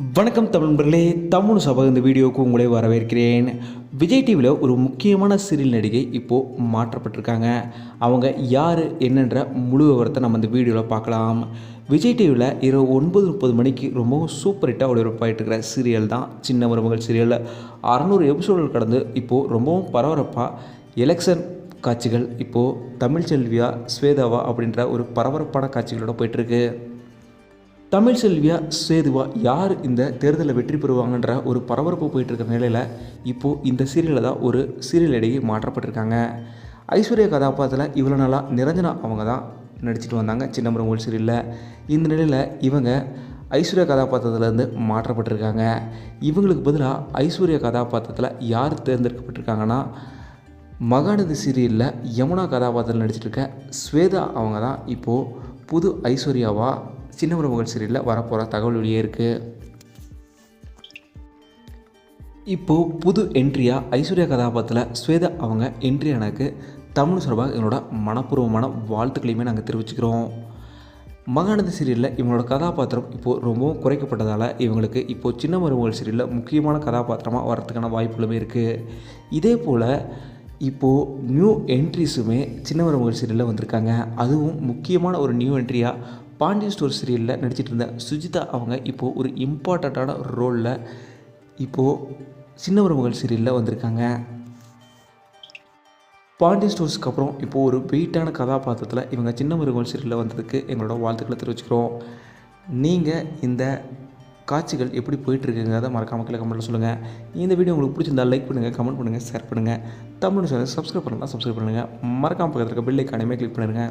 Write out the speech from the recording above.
வணக்கம் தமிழ் நண்பர்களே, தமிழ் சபை இந்த வீடியோவுக்கு உங்களை வரவேற்கிறேன். விஜய் டிவியில் ஒரு முக்கியமான சீரியல் நடிகை இப்போது மாற்றப்பட்டிருக்காங்க. அவங்க யார் என்னன்ற முழு விவரத்தை நம்ம இந்த வீடியோவில் பார்க்கலாம். விஜய் டிவியில் இரவு 9:30 மணிக்கு ரொம்பவும் சூப்பர் ஹிட்டாக ஒளிபரப்பாகிட்டு இருக்கிற சீரியல் தான் சின்ன மருமகள் சீரியல். 600 எபிசோடுகள் கடந்து இப்போது ரொம்பவும் பரபரப்பாக எலெக்ஷன் காட்சிகள் இப்போது தமிழ் செல்வியா ஸ்வேதாவா அப்படின்ற ஒரு பரபரப்பான காட்சிகளோடு போயிட்டுருக்கு. தமிழ் செல்வியா சேதுவா யார் இந்த தேர்தலில் வெற்றி பெறுவாங்கன்ற ஒரு பரபரப்பு போயிட்டுருக்க நிலையில் இப்போது இந்த சீரியலில் தான் ஒரு சீரியல் நடிகை மாற்றப்பட்டிருக்காங்க. ஐஸ்வர்யா கதாபாத்திரத்தில் இவ்வளோ நாளாக நிரஞ்சனா அவங்க தான் நடிச்சிட்டு வந்தாங்க சின்ன மருமகள் சீரியலில். இந்த நிலையில் இவங்க ஐஸ்வர்யா கதாபாத்திரத்துலேருந்து மாற்றப்பட்டிருக்காங்க. இவங்களுக்கு பதிலாக ஐஸ்வர்யா கதாபாத்திரத்தில் யார் தேர்ந்தெடுக்கப்பட்டிருக்காங்கன்னா, மகாநதி சீரியலில் யமுனா கதாபாத்திரத்தில் நடிச்சிட்டு இருக்க ஸ்வேதா அவங்க தான் இப்போது புது ஐஸ்வர்யாவாக சின்ன மருமகள் சீரியலில் வரப்போகிற தகவல் வெளியே இருக்குது. இப்போது புது என்ட்ரியாக ஐஸ்வர்யா கதாபாத்திரத்தில் ஸ்வேதா அவங்க என்ட்ரி எனக்கு தமிழ் சார்பாக எங்களோட மனப்பூர்வமான வாழ்த்துக்களையுமே நாங்கள் தெரிவிச்சுக்கிறோம். மகாநதி சீரியலில் இவங்களோட கதாபாத்திரம் இப்போது ரொம்பவும் குறைக்கப்பட்டதால் இவங்களுக்கு இப்போது சின்ன மருமகள் சீரியலில் முக்கியமான கதாபாத்திரமாக வரதுக்கான வாய்ப்புகளுமே இருக்குது. இதே போல் இப்போது நியூ என்ட்ரிஸுமே சின்ன மருமகள் சீரியலில் வந்திருக்காங்க. அதுவும் முக்கியமான ஒரு நியூ என்ட்ரியாக பாண்டியன் ஸ்டோர் சீரியலில் நடிச்சிட்டு இருந்த சுஜிதா அவங்க இப்போது ஒரு இம்பார்ட்டண்ட்டான ரோலில் இப்போது சின்ன மருமகள் சீரியலில் வந்திருக்காங்க. பாண்டியன் ஸ்டோர்ஸ்க்கு அப்புறம் இப்போது ஒரு வெயிட்டான கதாபாத்திரத்தில் இவங்க சின்ன மருமகள் சீரியலில் வந்ததுக்கு எங்களோட வாழ்த்துக்களை தெரிவிச்சுக்கிறோம். நீங்கள் இந்த காட்சிகள் எப்படி போயிட்டுருக்குங்கிறத மறக்காம கீழே கமெண்ட்டில் சொல்லுங்கள். இந்த வீடியோ உங்களுக்கு பிடிச்சிருந்தால் லைக் பண்ணுங்கள், கமெண்ட் பண்ணுங்கள், ஷேர் பண்ணுங்கள். தமிழ் சேனல் சப்ஸ்கிரைப் பண்ணலாம், சப்ஸ்கிரைப் பண்ணுங்கள். மறக்காம பக்கத்தில் இருக்க பெல் ஐக்கானையுமே கிளிக் பண்ணிடுங்க.